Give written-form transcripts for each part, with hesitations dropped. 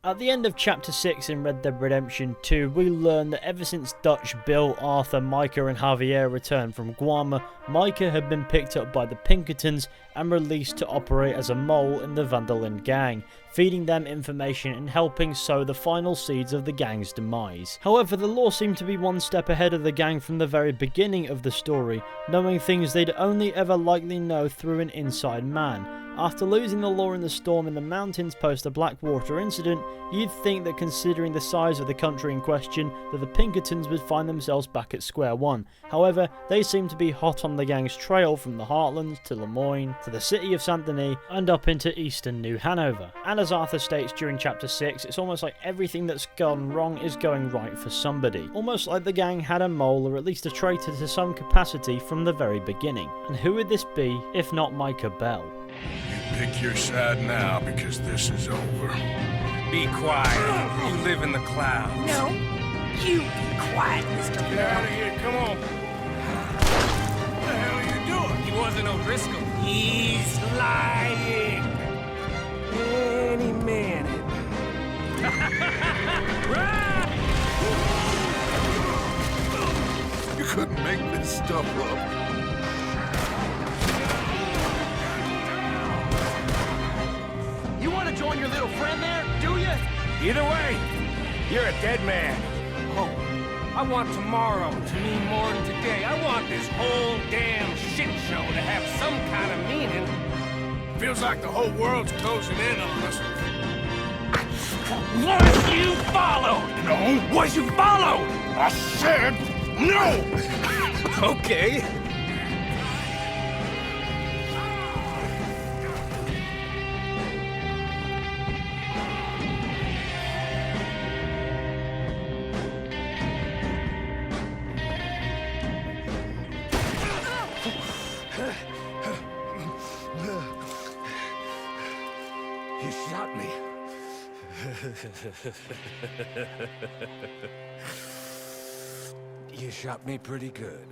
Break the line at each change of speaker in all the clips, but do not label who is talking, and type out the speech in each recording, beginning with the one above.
At the end of Chapter 6 in Red Dead Redemption 2, we learn that ever since Dutch, Bill, Arthur, Micah and Javier returned from Guarma, Micah had been picked up by the Pinkertons and released to operate as a mole in the Van der Linde gang, feeding them information and helping sow the final seeds of the gang's demise. However, the law seemed to be one step ahead of the gang from the very beginning of the story, knowing things they'd only ever likely know through an inside man. After losing the law in the storm in the mountains post the Blackwater incident, you'd think that considering the size of the country in question, that the Pinkertons would find themselves back at square one. However, they seem to be hot on the gang's trail from the Heartlands to Lemoyne, to the city of Saint Denis, and up into eastern New Hanover. And as Arthur states during Chapter 6, it's almost like everything that's gone wrong is going right for somebody. Almost like the gang had a mole or at least a traitor to some capacity from the very beginning. And who would this be if not Micah Bell?
You pick your side now because this is over.
Be quiet. You live in the clouds.
No, you be quiet, Mr.
Get out of here, come on. What the hell are you doing?
He wasn't O'Driscoll.
He's lying. Any minute.
You couldn't make this stuff up.
You want to join your little friend there, do you?
Either way, you're a dead man. Oh, I want tomorrow to mean more than today. I want this whole damn shit show to have some kind of meaning.
Feels like the whole world's closing in on us.
Was you followed?
No.
Was you followed?
I said no!
Okay.
You shot me.
You shot me pretty good.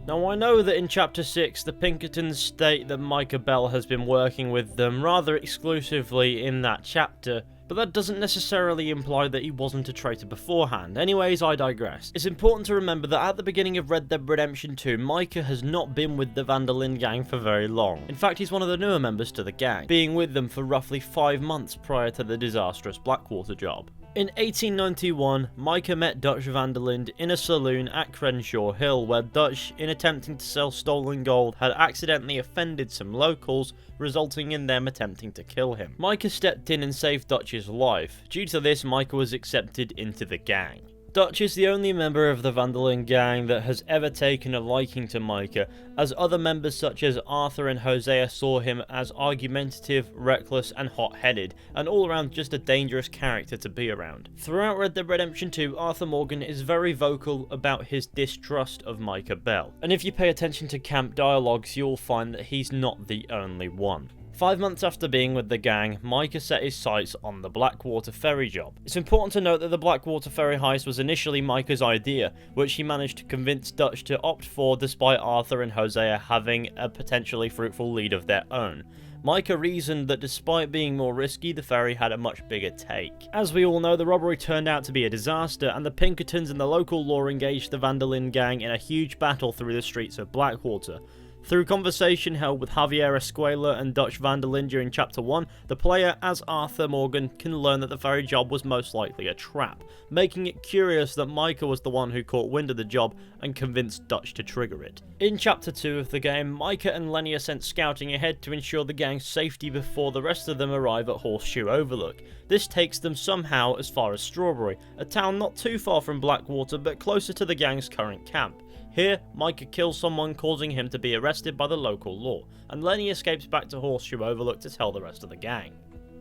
Now I know that in Chapter 6 the Pinkertons state that Micah Bell has been working with them rather exclusively in that chapter, but that doesn't necessarily imply that he wasn't a traitor beforehand. Anyways, I digress. It's important to remember that at the beginning of Red Dead Redemption 2, Micah has not been with the Van der Linde gang for very long. In fact, he's one of the newer members to the gang, being with them for roughly 5 months prior to the disastrous Blackwater job. In 1891, Micah met Dutch van der Linde in a saloon at Crenshaw Hill, where Dutch, in attempting to sell stolen gold, had accidentally offended some locals, resulting in them attempting to kill him. Micah stepped in and saved Dutch's life. Due to this, Micah was accepted into the gang. Dutch is the only member of the Van der Linde gang that has ever taken a liking to Micah, as other members such as Arthur and Hosea saw him as argumentative, reckless and hot-headed, and all around just a dangerous character to be around. Throughout Red Dead Redemption 2, Arthur Morgan is very vocal about his distrust of Micah Bell, and if you pay attention to camp dialogues you'll find that he's not the only one. 5 months after being with the gang, Micah set his sights on the Blackwater ferry job. It's important to note that the Blackwater ferry heist was initially Micah's idea, which he managed to convince Dutch to opt for despite Arthur and Hosea having a potentially fruitful lead of their own. Micah reasoned that despite being more risky, the ferry had a much bigger take. As we all know, the robbery turned out to be a disaster, and the Pinkertons and the local law engaged the Van der Linde gang in a huge battle through the streets of Blackwater. Through conversation held with Javier Escalation and Dutch van der Linde during Chapter 1, the player, as Arthur Morgan, can learn that the ferry job was most likely a trap, making it curious that Micah was the one who caught wind of the job and convinced Dutch to trigger it. In Chapter 2 of the game, Micah and Lenny are sent scouting ahead to ensure the gang's safety before the rest of them arrive at Horseshoe Overlook. This takes them somehow as far as Strawberry, a town not too far from Blackwater but closer to the gang's current camp. Here, Micah kills someone, causing him to be arrested by the local law, and Lenny escapes back to Horseshoe Overlook to tell the rest of the gang.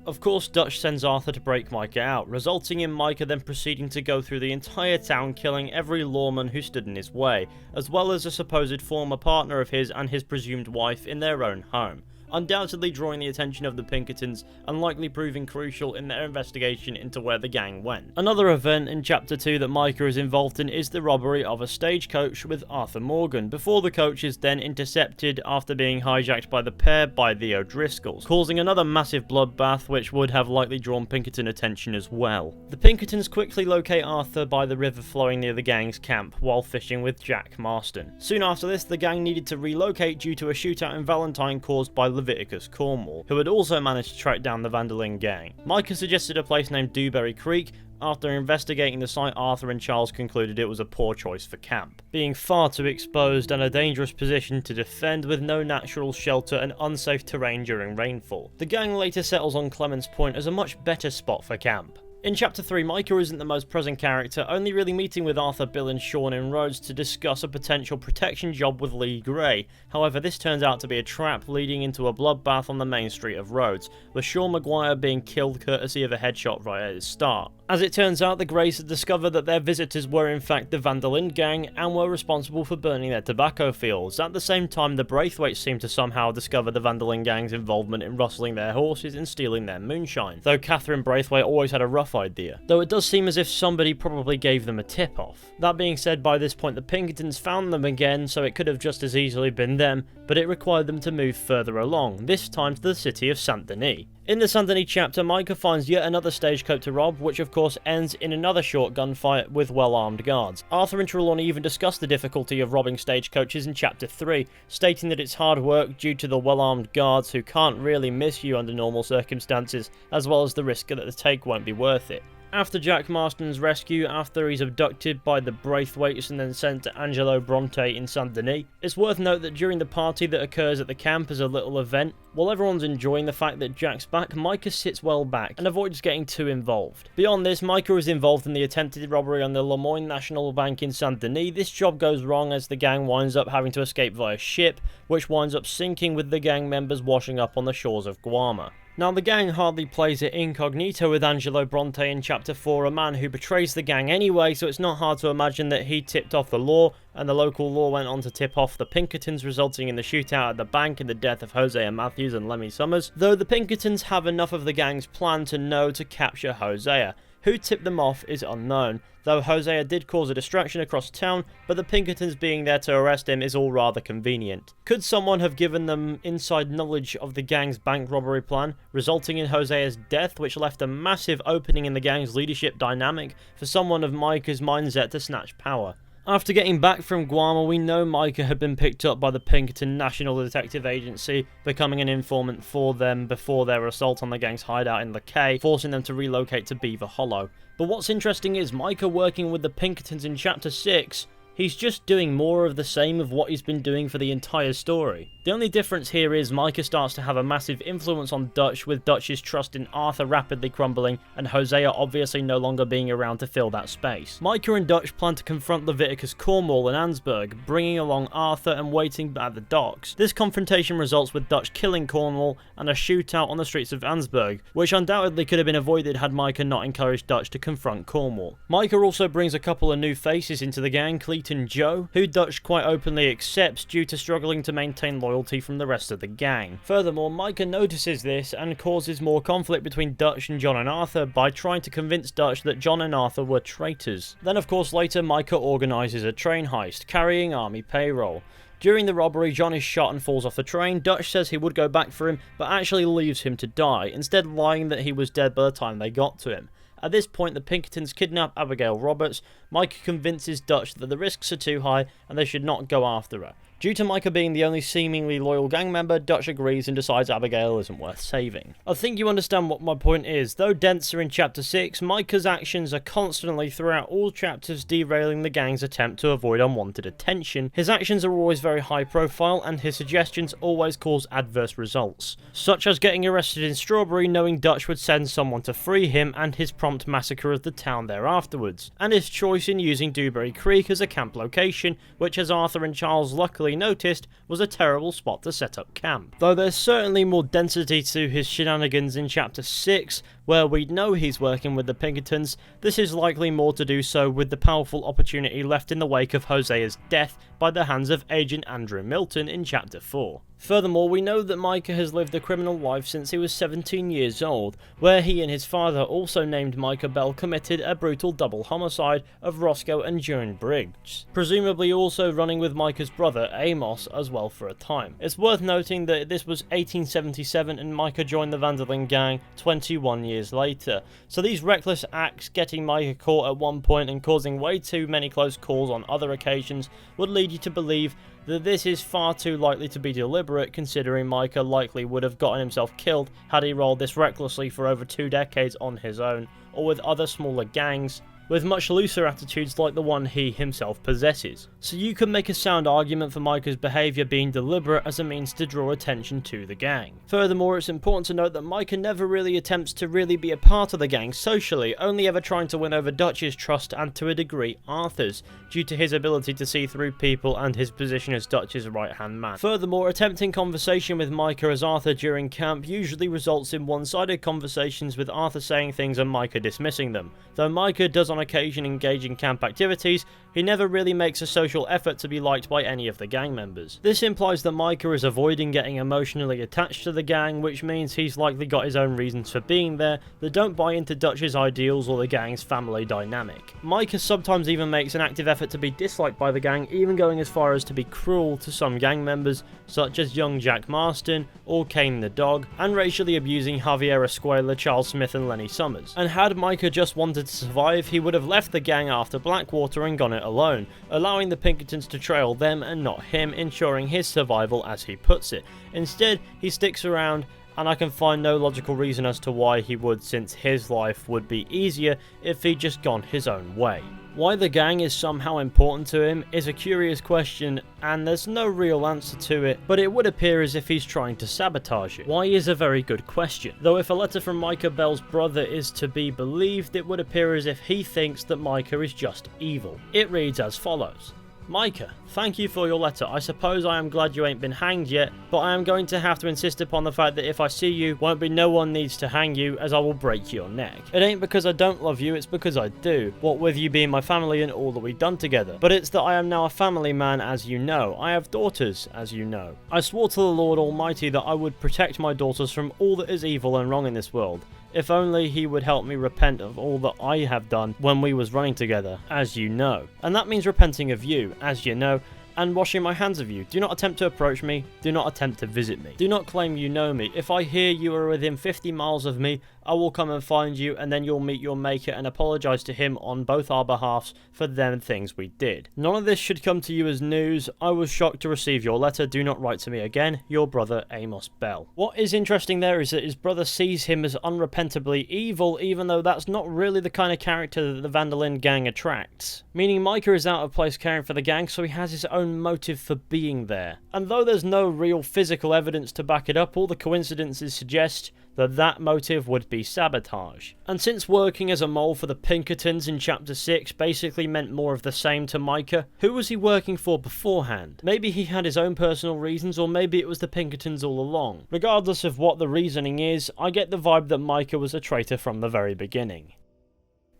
Of course, Dutch sends Arthur to break Micah out, resulting in Micah then proceeding to go through the entire town, killing every lawman who stood in his way, as well as a supposed former partner of his and his presumed wife in their own home. undoubtedly drawing the attention of the Pinkertons and likely proving crucial in their investigation into where the gang went. Another event in Chapter 2 that Micah is involved in is the robbery of a stagecoach with Arthur Morgan, before the coach is then intercepted after being hijacked by the pair by the O'Driscolls, causing another massive bloodbath which would have likely drawn Pinkerton attention as well. The Pinkertons quickly locate Arthur by the river flowing near the gang's camp while fishing with Jack Marston. Soon after this, the gang needed to relocate due to a shootout in Valentine caused by Leviticus Cornwall, who had also managed to track down the Vanderlyn gang. Micah suggested a place named Dewberry Creek. After investigating the site, Arthur and Charles concluded it was a poor choice for camp, being far too exposed and a dangerous position to defend with no natural shelter and unsafe terrain during rainfall. The gang later settles on Clements Point as a much better spot for camp. In Chapter 3, Micah isn't the most present character, only really meeting with Arthur, Bill and Sean in Rhodes to discuss a potential protection job with Lee Gray. However, this turns out to be a trap leading into a bloodbath on the main street of Rhodes, with Sean Maguire being killed courtesy of a headshot right at its start. As it turns out, the Grays had discovered that their visitors were in fact the Vanderlyn gang and were responsible for burning their tobacco fields. At the same time, the Braithwaites seem to somehow discover the Vanderlyn gang's involvement in rustling their horses and stealing their moonshine, though Catherine Braithwaite always had a rough idea, though it does seem as if somebody probably gave them a tip-off. That being said, by this point the Pinkertons found them again, so it could have just as easily been them, but it required them to move further along, this time to the city of Saint Denis. In the Saint Denis chapter, Micah finds yet another stagecoach to rob, which of course ends in another short gunfight with well-armed guards. Arthur and Trelawney even discuss the difficulty of robbing stagecoaches in Chapter 3, stating that it's hard work due to the well-armed guards who can't really miss you under normal circumstances, as well as the risk that the take won't be worth it. After Jack Marston's rescue, after he's abducted by the Braithwaites and then sent to Angelo Bronte in Saint Denis, it's worth note that during the party that occurs at the camp as a little event, while everyone's enjoying the fact that Jack's back, Micah sits well back and avoids getting too involved. Beyond this, Micah is involved in the attempted robbery on the Lemoyne National Bank in Saint Denis. This job goes wrong as the gang winds up having to escape via ship, which winds up sinking with the gang members washing up on the shores of Guarma. Now, the gang hardly plays it incognito with Angelo Bronte in Chapter 4, a man who betrays the gang anyway, so it's not hard to imagine that he tipped off the law, and the local law went on to tip off the Pinkertons, resulting in the shootout at the bank and the death of Hosea Matthews and Lemmy Summers, though the Pinkertons have enough of the gang's plan to know to capture Hosea. Who tipped them off is unknown, though Hosea did cause a distraction across town, but the Pinkertons being there to arrest him is all rather convenient. Could someone have given them inside knowledge of the gang's bank robbery plan, resulting in Hosea's death, which left a massive opening in the gang's leadership dynamic for someone of Micah's mindset to snatch power? After getting back from Guarma, we know Micah had been picked up by the Pinkerton National Detective Agency, becoming an informant for them before their assault on the gang's hideout in Lakay, forcing them to relocate to Beaver Hollow. But what's interesting is Micah working with the Pinkertons in Chapter 6, he's just doing more of the same of what he's been doing for the entire story. The only difference here is Micah starts to have a massive influence on Dutch, with Dutch's trust in Arthur rapidly crumbling and Hosea obviously no longer being around to fill that space. Micah and Dutch plan to confront Leviticus Cornwall and Ansburg, bringing along Arthur and waiting at the docks. This confrontation results with Dutch killing Cornwall and a shootout on the streets of Ansburg, which undoubtedly could have been avoided had Micah not encouraged Dutch to confront Cornwall. Micah also brings a couple of new faces into the gang, Cleeton Joe, who Dutch quite openly accepts due to struggling to maintain loyalty from the rest of the gang. Furthermore, Micah notices this and causes more conflict between Dutch and John and Arthur by trying to convince Dutch that John and Arthur were traitors. Then of course later Micah organises a train heist, carrying army payroll. During the robbery, John is shot and falls off the train. Dutch says he would go back for him, but actually leaves him to die, instead lying that he was dead by the time they got to him. At this point, the Pinkertons kidnap Abigail Roberts. Micah convinces Dutch that the risks are too high and they should not go after her. Due to Micah being the only seemingly loyal gang member, Dutch agrees and decides Abigail isn't worth saving. I think you understand what my point is. Though denser in Chapter 6, Micah's actions are constantly throughout all chapters derailing the gang's attempt to avoid unwanted attention. His actions are always very high profile and his suggestions always cause adverse results, such as getting arrested in Strawberry knowing Dutch would send someone to free him, and his prompt massacre of the town thereafterwards, and his choice in using Dewberry Creek as a camp location, which as Arthur and Charles luckily noticed was a terrible spot to set up camp. Though there's certainly more density to his shenanigans in Chapter 6, where we know he's working with the Pinkertons, this is likely more to do so with the powerful opportunity left in the wake of Hosea's death by the hands of Agent Andrew Milton in Chapter 4. Furthermore, we know that Micah has lived a criminal life since he was 17 years old, where he and his father, also named Micah Bell, committed a brutal double homicide of Roscoe and Joan Briggs, presumably also running with Micah's brother Amos as well for a time. It's worth noting that this was 1877 and Micah joined the Van der Linde gang 21 years later, so these reckless acts getting Micah caught at one point and causing way too many close calls on other occasions would lead you to believe that this is far too likely to be deliberate, considering Micah likely would have gotten himself killed had he rolled this recklessly for over 2 decades on his own, or with other smaller gangs with much looser attitudes like the one he himself possesses. So you can make a sound argument for Micah's behaviour being deliberate as a means to draw attention to the gang. Furthermore, it's important to note that Micah never really attempts to really be a part of the gang socially, only ever trying to win over Dutch's trust and to a degree Arthur's, due to his ability to see through people and his position as Dutch's right-hand man. Furthermore, attempting conversation with Micah as Arthur during camp usually results in one-sided conversations with Arthur saying things and Micah dismissing them. Though Micah does on occasion engage in camp activities, he never really makes a social effort to be liked by any of the gang members. This implies that Micah is avoiding getting emotionally attached to the gang, which means he's likely got his own reasons for being there that don't buy into Dutch's ideals or the gang's family dynamic. Micah sometimes even makes an active effort to be disliked by the gang, even going as far as to be cruel to some gang members, such as young Jack Marston or Kane the dog, and racially abusing Javier Escuela, Charles Smith and Lenny Summers. And had Micah just wanted to survive, he would have left the gang after Blackwater and gone it alone, allowing the Pinkertons to trail them and not him, ensuring his survival as he puts it. Instead, he sticks around, and I can find no logical reason as to why he would, since his life would be easier if he'd just gone his own way. Why the gang is somehow important to him is a curious question, and there's no real answer to it, but it would appear as if he's trying to sabotage it. Why is a very good question, though if a letter from Micah Bell's brother is to be believed, it would appear as if he thinks that Micah is just evil. It reads as follows. Micah, thank you for your letter. I suppose I am glad you ain't been hanged yet, but I am going to have to insist upon the fact that if I see you, won't be no one needs to hang you, as I will break your neck. It ain't because I don't love you, it's because I do, what with you being my family and all that we've done together. But it's that I am now a family man, as you know. I have daughters, as you know. I swore to the Lord Almighty that I would protect my daughters from all that is evil and wrong in this world. If only he would help me repent of all that I have done when we was running together, as you know. And that means repenting of you, as you know, and washing my hands of you. Do not attempt to approach me. Do not attempt to visit me. Do not claim you know me. If I hear you are within 50 miles of me, I will come and find you, and then you'll meet your maker and apologise to him on both our behalves for them things we did. None of this should come to you as news. I was shocked to receive your letter. Do not write to me again. Your brother, Amos Bell. What is interesting there is that his brother sees him as unrepentably evil, even though that's not really the kind of character that the Van der Linde gang attracts. Meaning Micah is out of place caring for the gang, so he has his own motive for being there. And though there's no real physical evidence to back it up, all the coincidences suggest that motive would be sabotage. And since working as a mole for the Pinkertons in Chapter 6 basically meant more of the same to Micah, who was he working for beforehand? Maybe he had his own personal reasons, or maybe it was the Pinkertons all along. Regardless of what the reasoning is, I get the vibe that Micah was a traitor from the very beginning.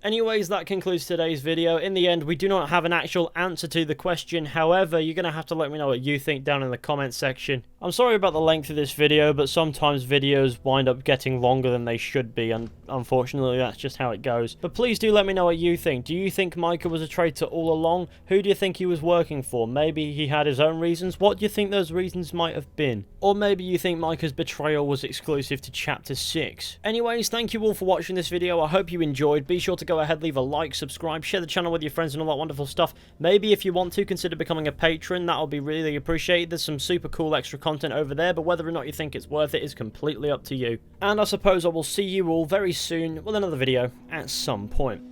Anyways, that concludes today's video. In the end, we do not have an actual answer to the question. However, you're going to have to let me know what you think down in the comments section. I'm sorry about the length of this video, but sometimes videos wind up getting longer than they should be, and unfortunately that's just how it goes. But please do let me know what you think. Do you think Micah was a traitor all along? Who do you think he was working for? Maybe he had his own reasons. What do you think those reasons might have been? Or maybe you think Micah's betrayal was exclusive to Chapter 6. Anyways, thank you all for watching this video. I hope you enjoyed. Be sure to go ahead, leave a like, subscribe, share the channel with your friends and all that wonderful stuff. Maybe if you want to, consider becoming a patron. That would be really appreciated. There's some super cool extra content over there, but whether or not you think it's worth it is completely up to you. And I suppose I will see you all very soon with another video at some point.